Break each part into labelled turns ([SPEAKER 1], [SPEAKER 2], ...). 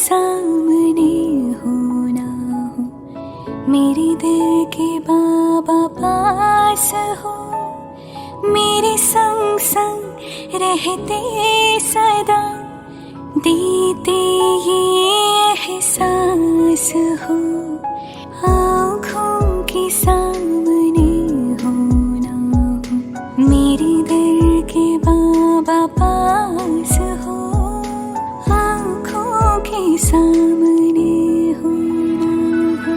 [SPEAKER 1] सामने हो ना हो, मेरे दिल के बाबा पास हो, मेरे संग संग रहते सदा, देते ये एहसास हो। आँखों के सामने हो ना हो, मेरे दिल के बाबा पास हो, आँखों के सामने हो ना हो।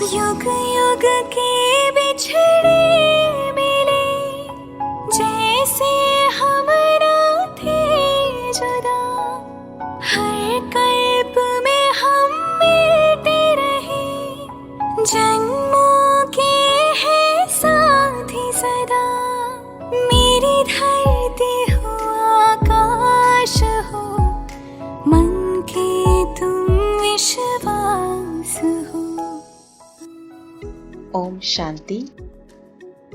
[SPEAKER 1] युग युग के बिछड़े मिले, जैसे हमरा थे जुदा, हर कल्प में हम मिलते रहे, जन्मों के है साथ ही सदा। मेरी धरती हो आकाश हो, मन के तुम विश्वास हो।
[SPEAKER 2] ओम शांति।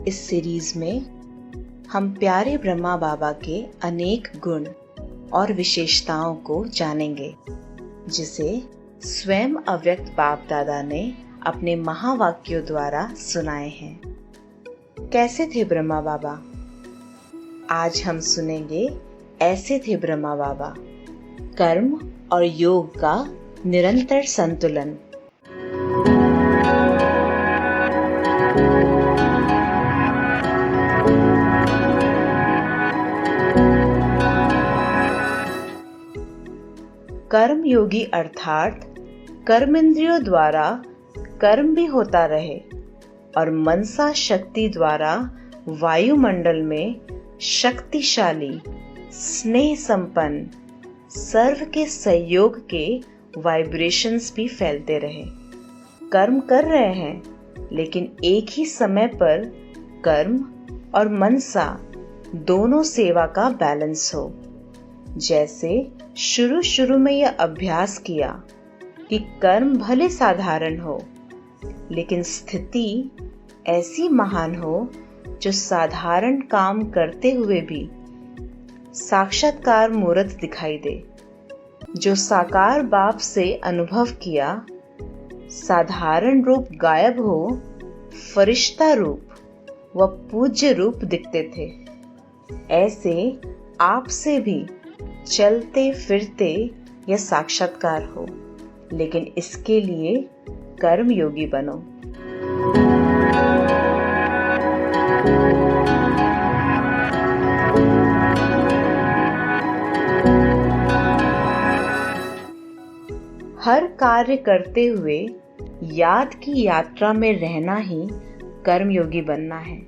[SPEAKER 2] इस सीरीज में हम प्यारे ब्रह्मा बाबा के अनेक गुण और विशेषताओं को जानेंगे, जिसे स्वयं अव्यक्त बाप दादा ने अपने महावाक्यों द्वारा सुनाए हैं। कैसे थे ब्रह्मा बाबा? आज हम सुनेंगे ऐसे थे ब्रह्मा बाबा। कर्म और योग का निरंतर संतुलन। कर्म योगी अर्थात कर्मेंद्रियों द्वारा कर्म भी होता रहे और मनसा शक्ति द्वारा वायुमंडल में शक्तिशाली, स्नेह संपन्न, सर्व के सहयोग के वाइब्रेशंस भी फैलते रहे। कर्म कर रहे हैं, लेकिन एक ही समय पर कर्म और मनसा दोनों सेवा का बैलेंस हो। जैसे शुरू में यह अभ्यास किया कि कर्म भले साधारण हो, लेकिन स्थिति ऐसी महान हो जो साधारण काम करते हुए भी साक्षात्कार मूर्त दिखाई दे। जो साकार बाप से अनुभव किया, साधारण रूप गायब हो, फरिश्ता रूप व पूज्य रूप दिखते थे। ऐसे आपसे भी चलते फिरते यह साक्षात्कार हो, लेकिन इसके लिए कर्म योगी बनो। हर कार्य करते हुए याद की यात्रा में रहना ही कर्मयोगी बनना है।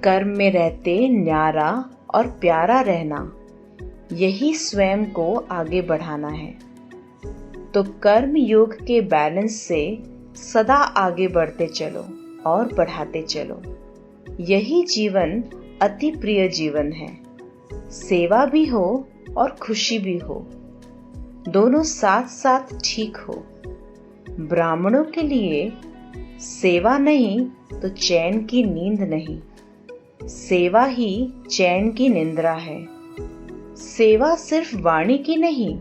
[SPEAKER 2] कर्म में रहते न्यारा और प्यारा रहना, यही स्वयं को आगे बढ़ाना है। तो कर्म योग के बैलेंस से सदा आगे बढ़ते चलो और बढ़ाते चलो। यही जीवन अति प्रिय जीवन है। सेवा भी हो और खुशी भी हो, दोनों साथ साथ ठीक हो। ब्राह्मणों के लिए सेवा नहीं तो चैन की नींद नहीं, सेवा ही चैन की निंद्रा है। सेवा सिर्फ वाणी की नहीं,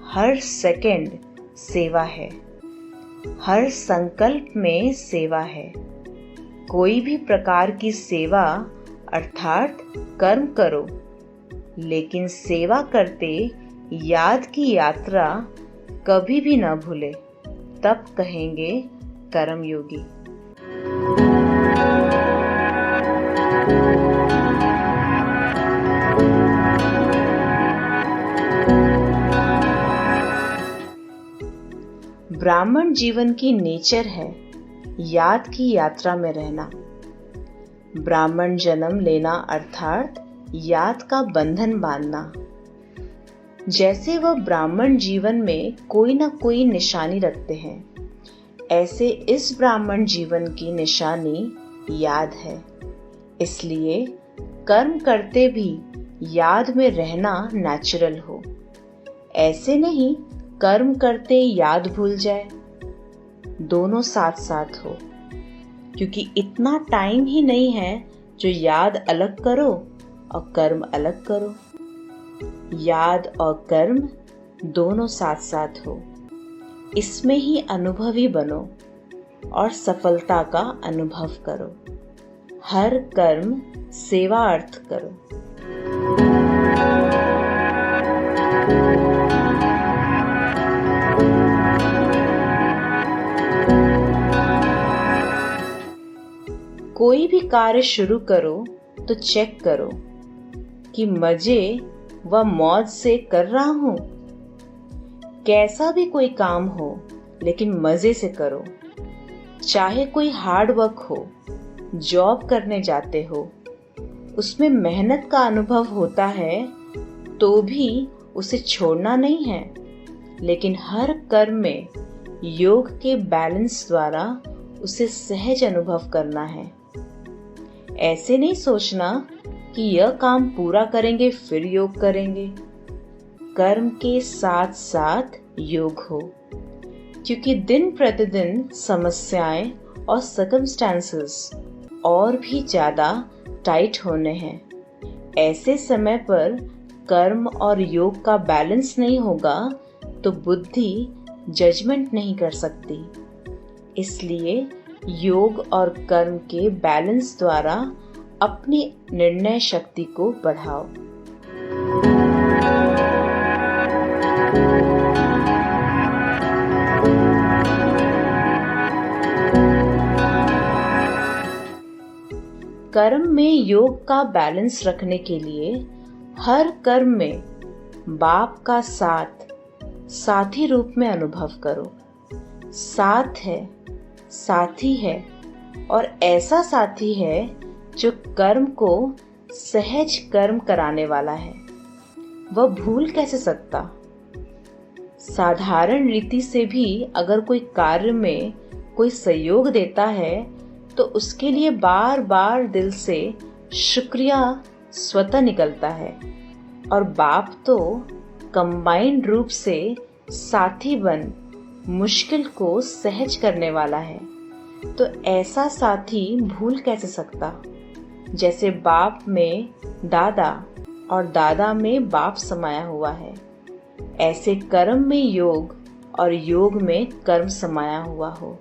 [SPEAKER 2] हर सेकंड सेवा है, हर संकल्प में सेवा है। कोई भी प्रकार की सेवा अर्थात कर्म करो, लेकिन सेवा करते याद की यात्रा कभी भी न भूले, तब कहेंगे कर्मयोगी। ब्राह्मण जीवन की नेचर है याद की यात्रा में रहना। ब्राह्मण जन्म लेना अर्थात याद का बंधन बांधना। जैसे वह ब्राह्मण जीवन में कोई न कोई निशानी रखते हैं, ऐसे इस ब्राह्मण जीवन की निशानी याद है। इसलिए कर्म करते भी याद में रहना नेचुरल हो। ऐसे नहीं कर्म करते याद भूल जाए, दोनों साथ साथ हो। क्योंकि इतना टाइम ही नहीं है जो याद अलग करो और कर्म अलग करो। याद और कर्म दोनों साथ साथ हो, इसमें ही अनुभवी बनो और सफलता का अनुभव करो। हर कर्म सेवा अर्थ करो। कोई भी कार्य शुरू करो तो चेक करो कि मजे व मौज से कर रहा हूं। कैसा भी कोई काम हो लेकिन मजे से करो। चाहे कोई हार्ड वर्क हो, जॉब करने जाते हो, उसमें मेहनत का अनुभव होता है तो भी उसे छोड़ना नहीं है, लेकिन हर कर्म में योग के बैलेंस द्वारा उसे सहज अनुभव करना है। ऐसे नहीं सोचना कि यह काम पूरा करेंगे फिर योग करेंगे। कर्म के साथ साथ योग हो, क्योंकि दिन प्रतिदिन समस्याएं और सर्कमस्टेंसेस और भी ज्यादा टाइट होने हैं। ऐसे समय पर कर्म और योग का बैलेंस नहीं होगा तो बुद्धि जजमेंट नहीं कर सकती। इसलिए योग और कर्म के बैलेंस द्वारा अपनी निर्णय शक्ति को बढ़ाओ। कर्म में योग का बैलेंस रखने के लिए हर कर्म में बाप का साथ साथी रूप में अनुभव करो। साथ है, साथी है और ऐसा साथी है जो कर्म को सहज कर्म कराने वाला है। वह भूल कैसे सकता? साधारण रीति से भी अगर कोई कार्य में कोई सहयोग देता है तो उसके लिए बार बार दिल से शुक्रिया स्वतः निकलता है। और बाप तो कंबाइंड रूप से साथी बन मुश्किल को सहज करने वाला है, तो ऐसा साथी भूल कैसे सकता? जैसे बाप में दादा और दादा में बाप समाया हुआ है, ऐसे कर्म में योग और योग में कर्म समाया हुआ हो।